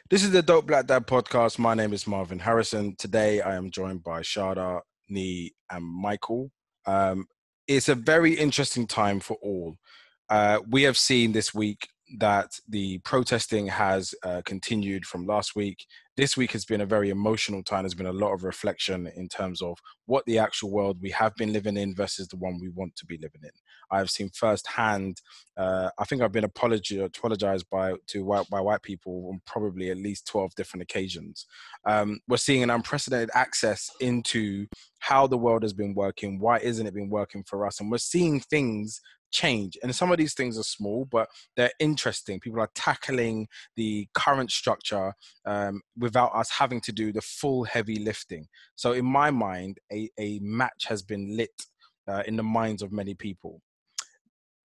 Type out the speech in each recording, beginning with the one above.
This is the Dope Black Dad podcast. My name is Marvin Harrison. Today I am joined by Shada, Nee, and Michael. It's a very interesting time for all. We have seen this week that the protesting has continued from last week. This week has been a very emotional time. There's been a lot of reflection in terms of what the actual world we have been living in versus the one we want to be living in. I've seen firsthand. I think I've been apologized by white people on probably at least 12 different occasions. We're seeing an unprecedented access into how the world has been working. Why isn't it been working for us? And we're seeing things change. And some of these things are small, but they're interesting. People are tackling the current structure without us having to do the full heavy lifting. So in my mind, a match has been lit in the minds of many people.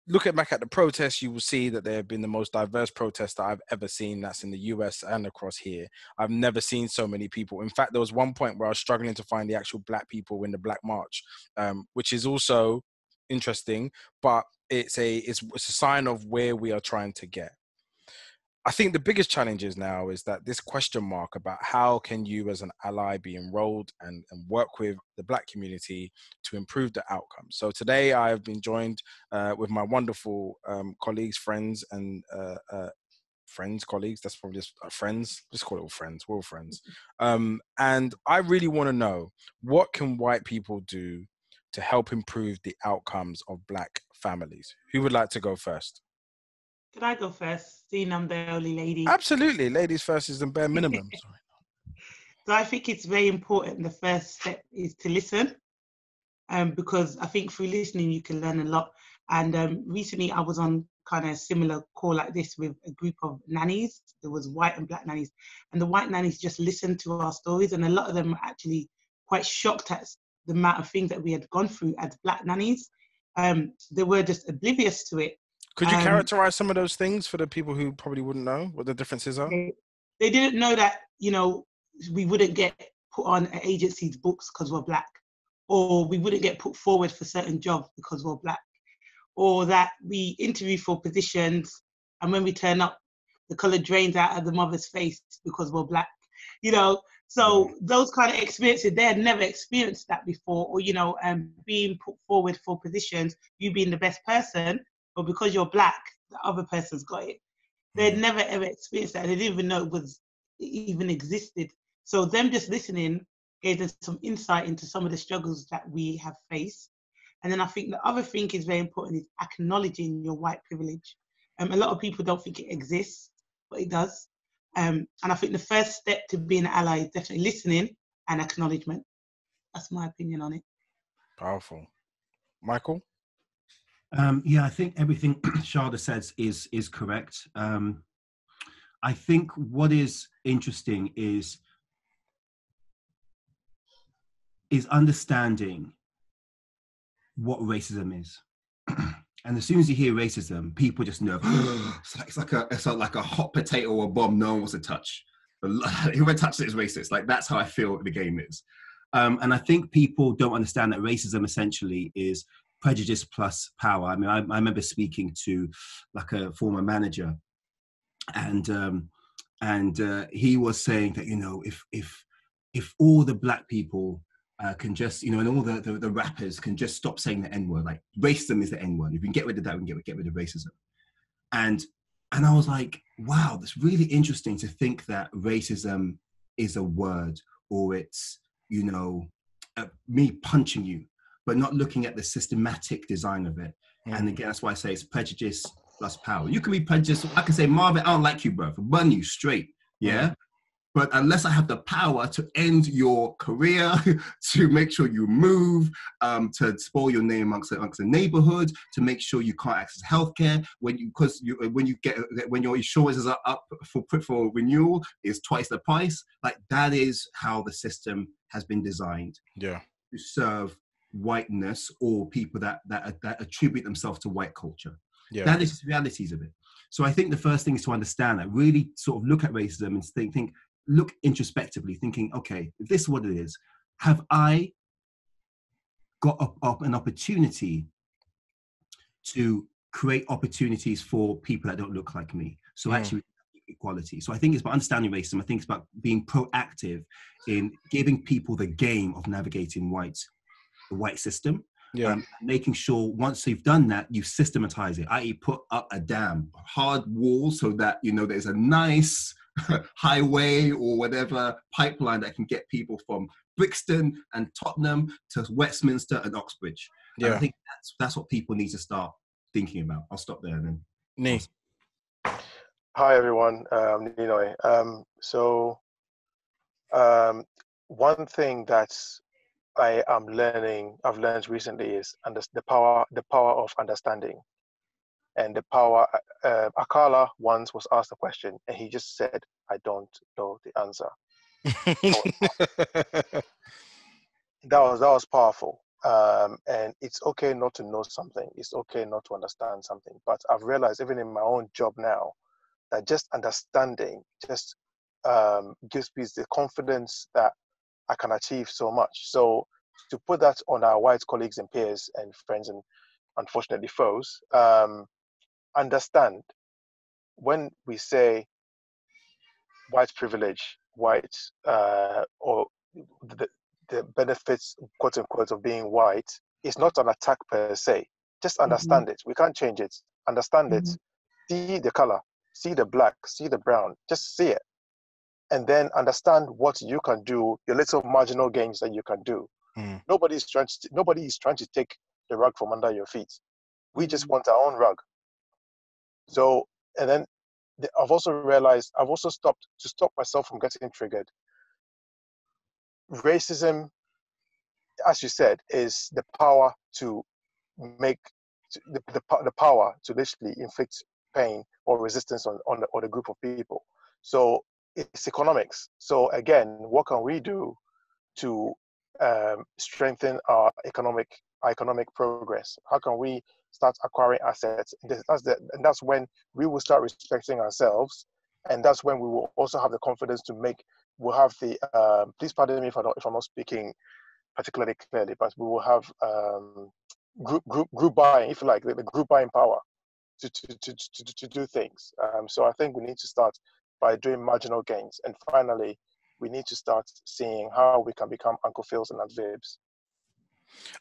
Looking back at the protests, you will see that they have been the most diverse protests that I've ever seen. That's in the US and across here. I've never seen so many people. In fact, there was one point where I was struggling to find the actual black people in the Black March, which is also interesting, but it's a sign of where we are trying to get. I think the biggest challenge is now is that this question mark about how can you as an ally be enrolled and work with the black community to improve the outcome. So today I have been joined with my wonderful colleagues, friends, and colleagues, that's probably just friends, let's call it all friends, we're all friends. And I really want to know, what can white people do to help improve the outcomes of black families? Who would like to go first? Can I go first, seeing I'm the only lady? Absolutely. Ladies first is the bare minimum. Sorry. So I think it's very important. The first step is to listen, because I think through listening, you can learn a lot. And recently I was on kind of a similar call like this with a group of nannies. There was white and black nannies. And the white nannies just listened to our stories. And a lot of them were actually quite shocked at the amount of things that we had gone through as black nannies. They were just oblivious to it. Could you characterize some of those things for the people who probably wouldn't know what the differences are? They didn't know that, we wouldn't get put on an agency's books because we're black, or we wouldn't get put forward for certain jobs because we're black, or that we interview for positions and when we turn up, the colour drains out of the mother's face because we're black. So those kind of experiences, they had never experienced that before, or, being put forward for positions, you being the best person, but because you're black, the other person's got it. They'd never ever experienced that. They didn't even know it even existed. So them just listening gave them some insight into some of the struggles that we have faced. And then I think the other thing is very important is acknowledging your white privilege. A lot of people don't think it exists, but it does. And I think the first step to being an ally is definitely listening and acknowledgement. That's my opinion on it. Powerful. Michael? I think everything Shada says is correct. I think what is interesting is understanding what racism is. And as soon as you hear racism, people just know it's like a hot potato or a bomb no one wants to touch. Whoever touches it is racist. Like, that's how I feel the game is. And I think people don't understand that racism essentially is prejudice plus power. I mean, I remember speaking to like a former manager, and he was saying that if all the black people can just and all the rappers can just stop saying the N-word, like racism is the N-word. If we can get rid of that, we can get rid of racism. And I was like, wow, that's really interesting to think that racism is a word, or it's me punching you, but not looking at the systematic design of it. And again, that's why I say it's prejudice plus power. You can be prejudiced. I can say, Marvin, I don't like you, bro. I'll burn you straight. Yeah. But unless I have the power to end your career, to make sure you move, to spoil your name amongst the neighborhood, to make sure you can't access healthcare, when your insurances are up for renewal, is twice the price. Like, that is how the system has been designed. Yeah. To serve whiteness or people that attribute themselves to white culture. Yeah. That is just the realities of it. So I think the first thing is to understand that, really sort of look at racism and look introspectively, thinking, okay, if this is what it is, have I got an opportunity to create opportunities for people that don't look like me? So actually equality. So I think it's about understanding racism. I think it's about being proactive in giving people the game of navigating the white system. Yeah. Making sure once you've done that, you systematize it, i.e. put up a hard wall so that, there's a nice highway or whatever pipeline that can get people from Brixton and Tottenham to Westminster and Oxbridge. Yeah. And I think that's what people need to start thinking about. I'll stop there and then. Nee. Hi everyone, Ninoy. One thing that I've learned recently is the power of understanding, and the power. Akala once was asked a question, and he just said, "I don't know the answer." That was powerful. And it's okay not to know something. It's okay not to understand something. But I've realized, even in my own job now, that just understanding just gives me the confidence that I can achieve so much. So to put that on our white colleagues and peers and friends and unfortunately foes, understand when we say white privilege, white or the benefits, quote unquote, of being white, is not an attack per se. Just understand it. We can't change it. Understand it. See the color, see the black, see the brown. Just see it. And then understand what you can do, your little marginal gains that you can do. Nobody is trying to take the rug from under your feet. We just want our own rug. So, and then I've also realized, I've also stopped myself from getting triggered. Racism, as you said, is the power to make the power to literally inflict pain or resistance on the group of people. So it's economics. So again, what can we do to strengthen our economic progress? How can we start acquiring assets? And that's when we will start respecting ourselves, and that's when we will also have the confidence to make. We'll have the please pardon me if I'm not speaking particularly clearly, but we will have group buying, if you like, the group buying power to do things. So I think we need to start by doing marginal gains, and finally, we need to start seeing how we can become Uncle Phils and Aunt Vibs.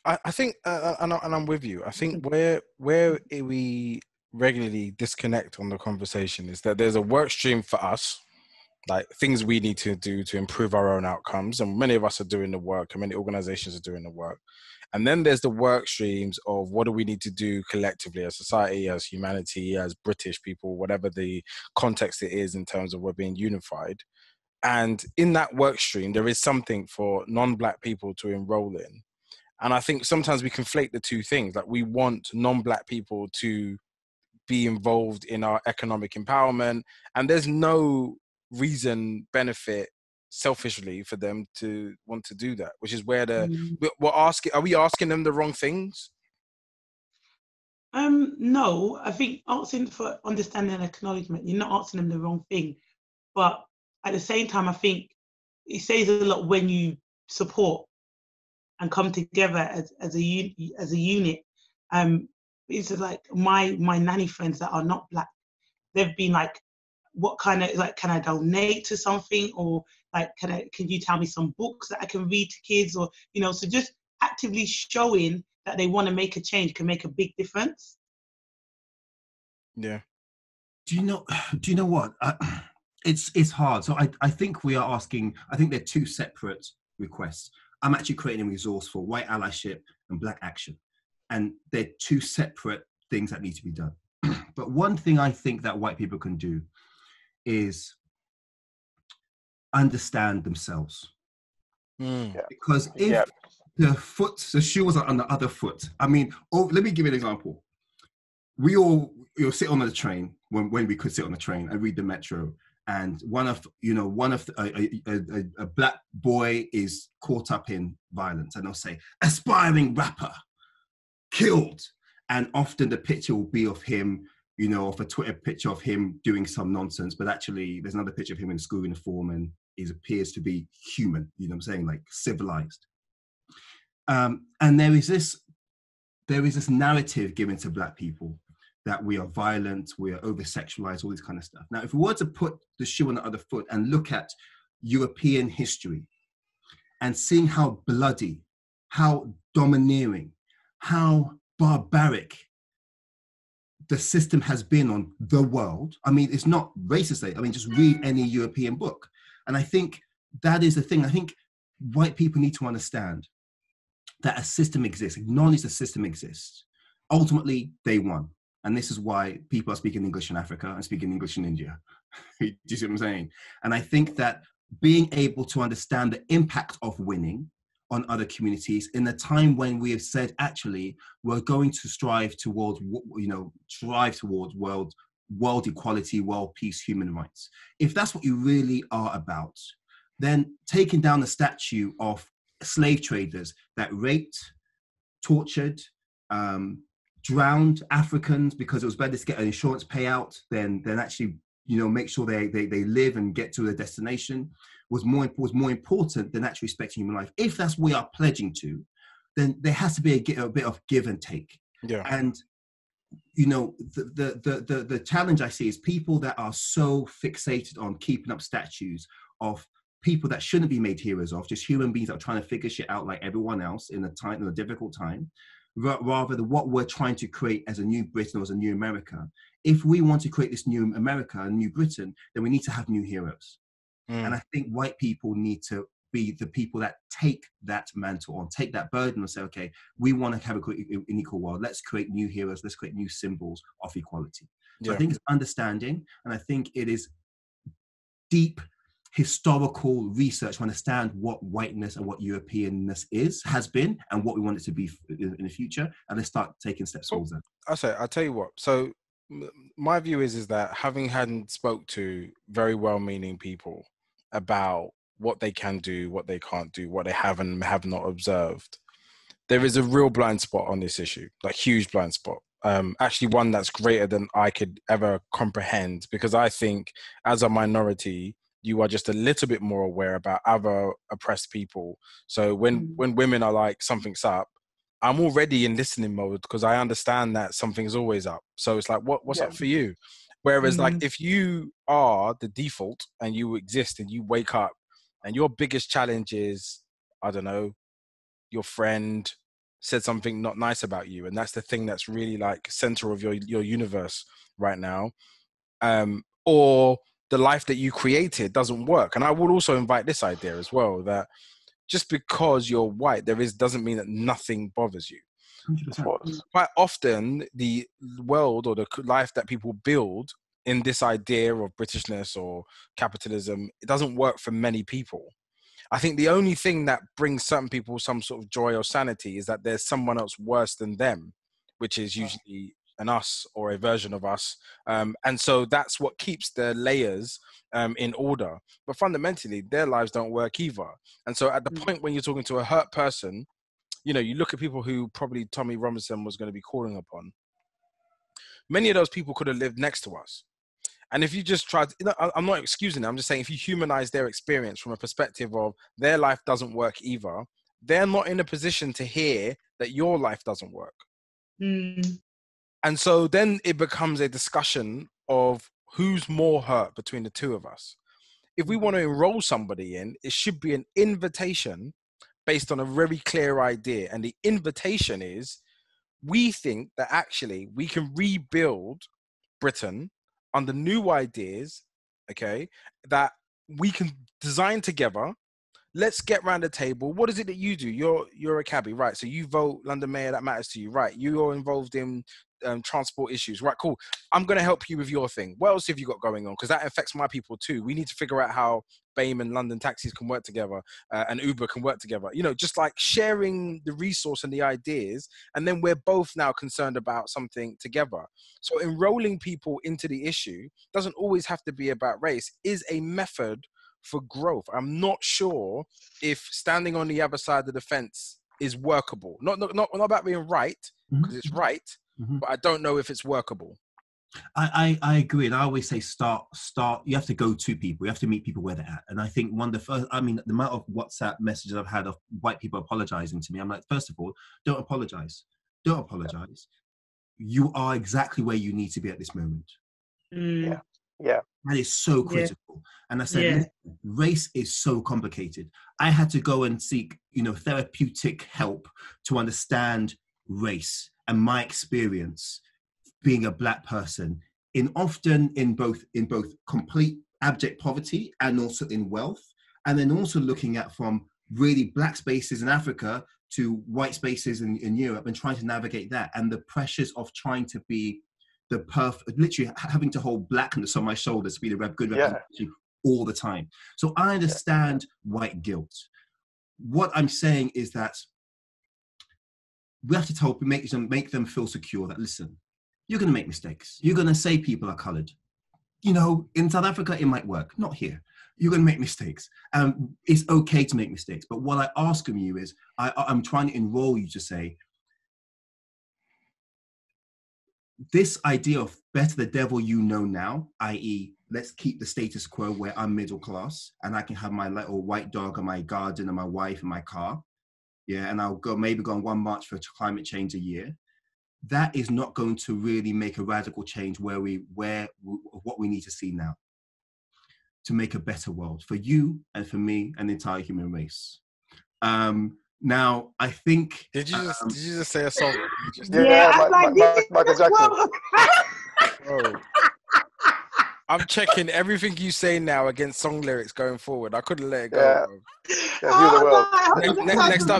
I think, and I'm with you. I think where we regularly disconnect on the conversation is that there's a work stream for us, like things we need to do to improve our own outcomes, and many of us are doing the work, and many organizations are doing the work. And then there's the work streams of what do we need to do collectively as society, as humanity, as British people, whatever the context it is in terms of we're being unified. And in that work stream, there is something for non-Black people to enroll in. And I think sometimes we conflate the two things. Like, we want non-Black people to be involved in our economic empowerment, and there's no reason, benefit, selfishly for them to want to do that, which is where we're asking, are we asking them the wrong things? No, I think asking for understanding and acknowledgement, you're not asking them the wrong thing. But at the same time, I think it says a lot when you support and come together as a unit. It's just like my nanny friends that are not Black, they've been like, what kind of, like, can I donate to something, or like, can you tell me some books that I can read to kids, or so just actively showing that they want to make a change can make a big difference. Yeah. Do you know what? It's hard. So I think we are asking. I think they're two separate requests. I'm actually creating a resource for white allyship and Black action, and they're two separate things that need to be done. But one thing I think that white people can do is understand themselves. Because if the shoe was on the other foot, I mean, let me give you an example. You'll sit on the train when we could sit on the train and read the Metro, and one of a Black boy is caught up in violence, and they'll say aspiring rapper killed, and often the picture will be of him, of a Twitter picture of him doing some nonsense, but actually there's another picture of him in a school uniform, and he appears to be human, you know what I'm saying, like civilized. And there is this narrative given to Black people that we are violent, we are over-sexualized, all this kind of stuff. Now, if we were to put the shoe on the other foot and look at European history and seeing how bloody, how domineering, how barbaric the system has been on the world. I mean, it's not racist. I mean, just read any European book. And I think that is the thing. I think white people need to understand that a system exists, acknowledge the system exists. Ultimately, they won. And this is why people are speaking English in Africa and speaking English in India. Do you see what I'm saying? And I think that being able to understand the impact of winning on other communities in a time when we have said, actually, we're going to strive towards world equality, world peace, human rights. If that's what you really are about, then taking down the statue of slave traders that raped, tortured, drowned Africans because it was better to get an insurance payout than actually, make sure they live and get to their destination was more important than actually respecting human life. If that's what we are pledging to, then there has to be a bit of give and take. Yeah. And the challenge I see is people that are so fixated on keeping up statues of people that shouldn't be made heroes of, just human beings that are trying to figure shit out like everyone else in a difficult time, rather than what we're trying to create as a new Britain or as a new America. If we want to create this new America, a new Britain, then we need to have new heroes. And I think white people need to be the people that take that mantle on, take that burden and say, okay, we want to have an equal world. Let's create new heroes. Let's create new symbols of equality. So I think it's understanding, and I think it is deep historical research to understand what whiteness and what Europeanness has been, and what we want it to be in the future. And let's start taking steps towards that. I'll tell you what. So my view is that having spoke to very well-meaning people about what they can do, what they can't do, what they have and have not observed, there is a real blind spot on this issue, like huge blind spot. Actually one that's greater than I could ever comprehend, because I think as a minority, you are just a little bit more aware about other oppressed people. So when women are like, something's up, I'm already in listening mode because I understand that something's always up. So it's like, what's up for you? Whereas like, if you are the default and you exist and you wake up and your biggest challenge is, I don't know, your friend said something not nice about you, and that's the thing that's really like center of your universe right now, or the life that you created doesn't work. And I would also invite this idea as well, that just because you're white, doesn't mean that nothing bothers you. 100%. Quite often, the world or the life that people build in this idea of Britishness or capitalism, it doesn't work for many people. I think the only thing that brings certain people some sort of joy or sanity is that there's someone else worse than them, which is usually an us or a version of us. And so that's what keeps the layers in order. But fundamentally, their lives don't work either. And so at the point when you're talking to a hurt person, you look at people who probably Tommy Robinson was going to be calling upon. Many of those people could have lived next to us. And if you just try to, I'm not excusing it, I'm just saying if you humanize their experience from a perspective of their life doesn't work either, they're not in a position to hear that your life doesn't work. And so then it becomes a discussion of who's more hurt between the two of us. If we want to enroll somebody in, it should be an invitation based on a very clear idea. And the invitation is, we think that actually we can rebuild Britain under new ideas, okay, that we can design together. Let's get round the table. What is it that you do? You're a cabbie, right? So you vote London Mayor, that matters to you, right? You're involved in transport issues, right? Cool. I'm going to help you with your thing. What else have you got going on? Because that affects my people too. We need to figure out how BAME and London taxis can work together, and Uber can work together. Just like sharing the resource and the ideas, and then we're both now concerned about something together. So enrolling people into the issue doesn't always have to be about race, is a method for growth. I'm not sure if standing on the other side of the fence is workable. Not about being right, because it's right, but I don't know if it's workable. I agree, and I always say start. You have to go to people. You have to meet people where they're at. And I think one of the first, the amount of WhatsApp messages I've had of white people apologizing to me, I'm like, first of all, don't apologize. Don't apologize. you are exactly where you need to be at this moment. Mm. Yeah. That is so critical. And I said, listen, race is so complicated. I had to go and seek, therapeutic help to understand race and my experience being a Black person in both complete abject poverty and also in wealth. And then also looking at from really Black spaces in Africa to white spaces in Europe and trying to navigate that and the pressures of trying to be literally having to hold Blackness on my shoulders to be the good representation all the time. So I understand white guilt. What I'm saying is that we have to make them feel secure that, listen, you're going to make mistakes. You're going to say people are colored. In South Africa, it might work, not here. You're going to make mistakes. It's okay to make mistakes. But what I ask of you is, I'm trying to enroll you to say, this idea of better the devil you know now, i.e., let's keep the status quo where I'm middle class and I can have my little white dog and my garden and my wife and my car, and I'll maybe go on one march for climate change a year. That is not going to really make a radical change what we need to see now to make a better world for you and for me and the entire human race. Now, I think... Did you just say a song? Michael Jackson. Oh. I'm checking everything you say now against song lyrics going forward. I couldn't let it go.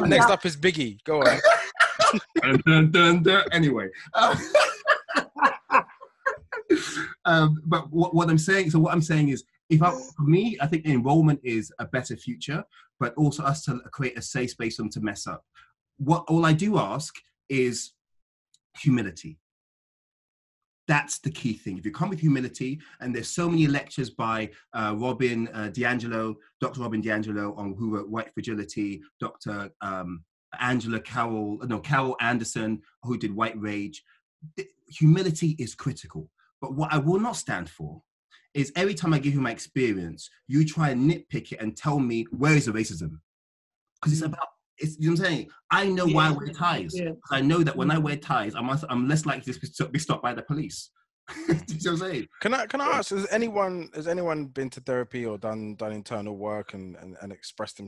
Next up is Biggie. Go on. Dun, dun, dun. Anyway. But what I'm saying is, for me, I think enrollment is a better future, but also us to create a safe space for them to mess up. All I do ask is humility. That's the key thing. If you come with humility, and there's so many lectures by Dr. Robin DiAngelo on who wrote White Fragility, Dr. Carol Anderson, who did White Rage. Humility is critical. But what I will not stand for is every time I give you my experience, you try and nitpick it and tell me, where is the racism? Because you know what I'm saying? I know why I wear ties. Yeah. I know that when I wear ties, I'm less likely to be stopped by the police. You know what I'm saying? Can I ask, has anyone been to therapy or done internal work and expressed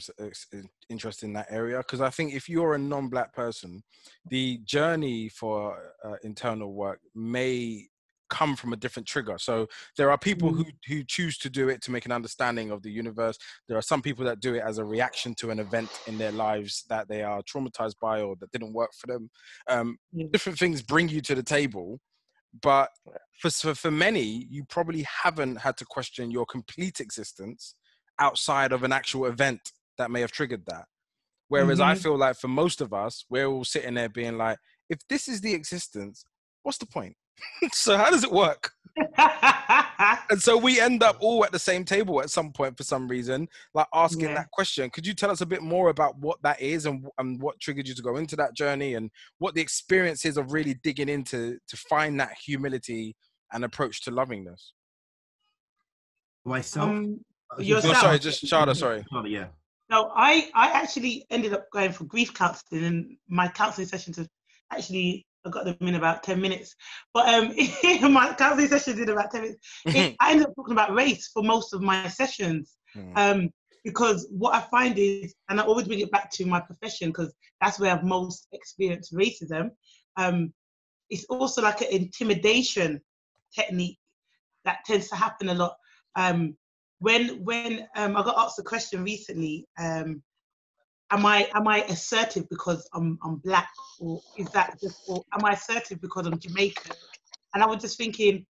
interest in that area? Because I think if you're a non-Black person, the journey for internal work may come from a different trigger. So there are people who choose to do it to make an understanding of the universe. There are some people that do it as a reaction to an event in their lives that they are traumatized by or that didn't work for them. Different things bring you to the table, but for many, you probably haven't had to question your complete existence outside of an actual event that may have triggered that. Whereas I feel like for most of us, we're all sitting there being like, if this is the existence, what's the point? So how does it work? And so we end up all at the same table at some point for some reason, like asking that question. Could you tell us a bit more about what that is and what triggered you to go into that journey and what the experience is of really digging into to find that humility and approach to lovingness? Myself? Yourself? Oh, sorry, just Shada, sorry. Yeah. No, I actually ended up going for grief counselling, and my counselling sessions have actually, I got them in about 10 minutes. But my counselling sessions in about 10 minutes. I ended up talking about race for most of my sessions. Because what I find is, and I always bring it back to my profession because that's where I've most experienced racism. It's also like an intimidation technique that tends to happen a lot. When I got asked a question recently, am I assertive because I'm Black, or is that just, or am I assertive because I'm Jamaican? And I was just thinking,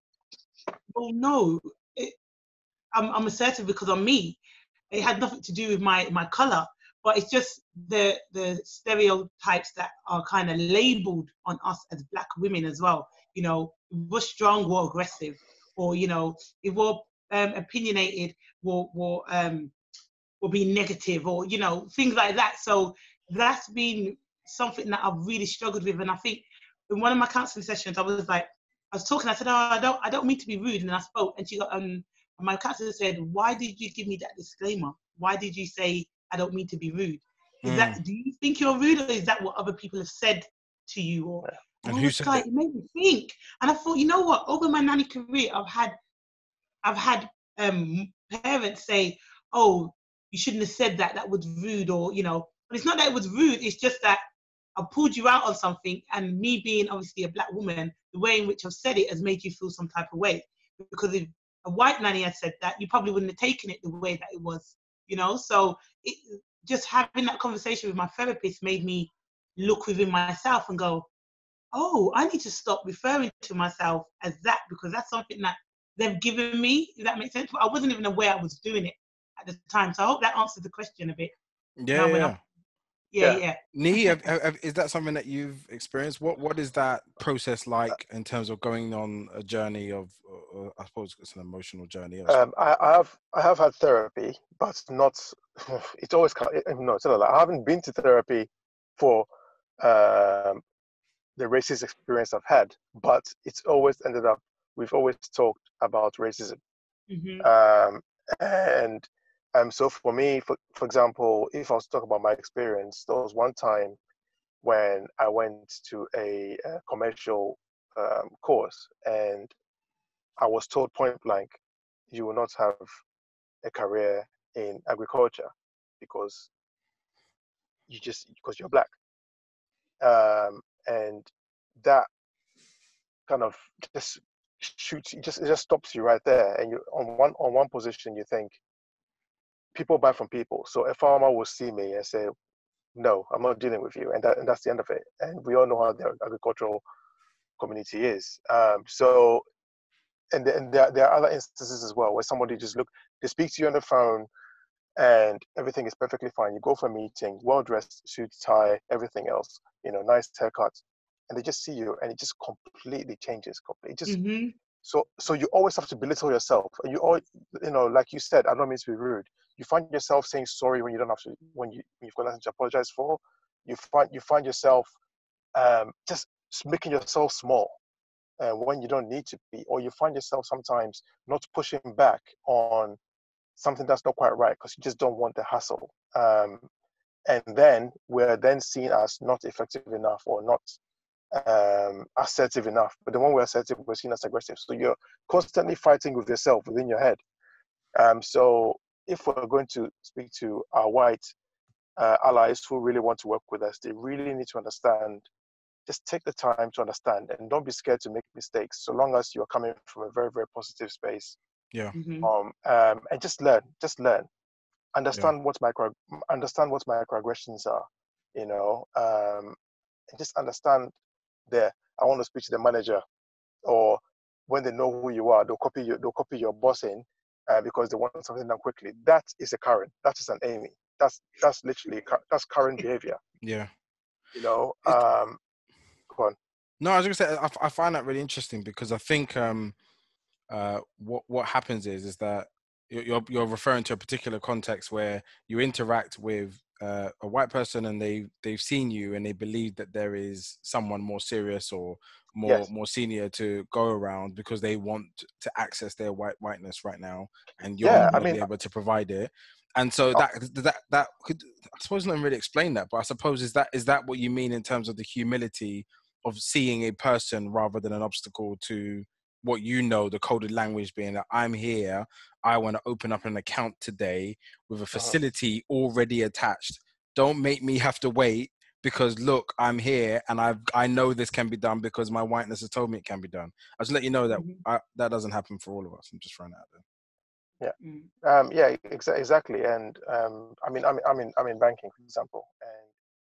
well, no, I'm assertive because I'm me. It had nothing to do with my color, but it's just the stereotypes that are kind of labeled on us as Black women as well. You know, if we're strong, we're aggressive, or if we're opinionated, we'll be negative, or things like that. So that's been something that I've really struggled with. And I think in one of my counselling sessions, I was talking. I said, "Oh, I don't mean to be rude," and I spoke, and she got my counselor said, "Why did you give me that disclaimer? Why did you say I don't mean to be rude? Is that, do you think you're rude, or is that what other people have said to you?" And I who was said like, it? it made me think. And I thought, you know what? Over my nanny career, I've had parents say, "Oh, you shouldn't have said that. That was rude," or you know. But it's not that it was rude. It's just that I pulled you out on something, and me being obviously a black woman, the way in which I've said it has made you feel some type of way. Because if a white nanny had said that, you probably wouldn't have taken it the way that it was, you know. So just having that conversation with my therapist made me look within myself and go, oh, I need to stop referring to myself as that, because that's something that they've given me, if that makes sense. But I wasn't even aware I was doing it at the time. So I hope that answers the question a bit. Yeah, Now when yeah. yeah, Yeah. yeah. Nee, is that something that you've experienced? What is that process like in terms of going on a journey of, I suppose it's an emotional journey. I have had therapy, but not. It's always no. It's not like I haven't been to therapy for um, the racist experience I've had, but it's always ended up. We've always talked about racism, Mm-hmm. um, and so for me, for example, if I was to talk about my experience, there was one time when I went to a commercial course, and I was told point blank, you will not have a career in agriculture because because you're black, and that kind of just shoots, it just stops you right there, and you on one position you think people buy from people, so a farmer will see me and say, no, I'm not dealing with you, and that's the end of it. And we all know how the agricultural community is. And there are other instances as well where somebody they speak to you on the phone, and everything is perfectly fine. You go for a meeting, well dressed, suit, tie, everything else, nice haircut, and they just see you, and it just completely changes. Mm-hmm. So you always have to belittle yourself, and like you said, I don't mean to be rude. You find yourself saying sorry when you don't have to, when you've got nothing to apologize for. You find yourself just making yourself small when you don't need to be, or you find yourself sometimes not pushing back on something that's not quite right because you just don't want the hassle. And then we're then seen as not effective enough or not assertive enough. But the one we're assertive, we're seen as aggressive. So you're constantly fighting with yourself within your head. So if we're going to speak to our white allies who really want to work with us, they really need to understand. Just take the time to understand, and don't be scared to make mistakes. So long as you're coming from a very, very positive space, Yeah, Mm-hmm. and just learn. yeah, Understand what microaggressions are, and just understand there. I want to speak to the manager, or when they know who you are, they'll copy your boss in because they want something done quickly. That is a Karen. That is an Amy. That's literally that's current behavior. yeah. You know. It, Go on. no, I was gonna say I find that really interesting because I think what happens is that you're referring to a particular context where you interact with a white person and they've seen you and they believe that there is someone more serious or Yes. more senior to go around because they want to access their whiteness right now, and you're Yeah. not I going to mean. be able to provide it. And so Oh, that could, I suppose, not really explain that, but I suppose is that what you mean in terms of the humility of seeing a person rather than an obstacle to what the coded language being that I'm here, I want to open up an account today with a uh-huh. facility already attached. Don't make me have to wait because look, I'm here and I know this can be done because my whiteness has told me it can be done. I'll just let you know that Mm-hmm. that doesn't happen for all of us. I'm just throwing it out there. Yeah. Yeah. Exactly. And I mean, I'm in banking, for example,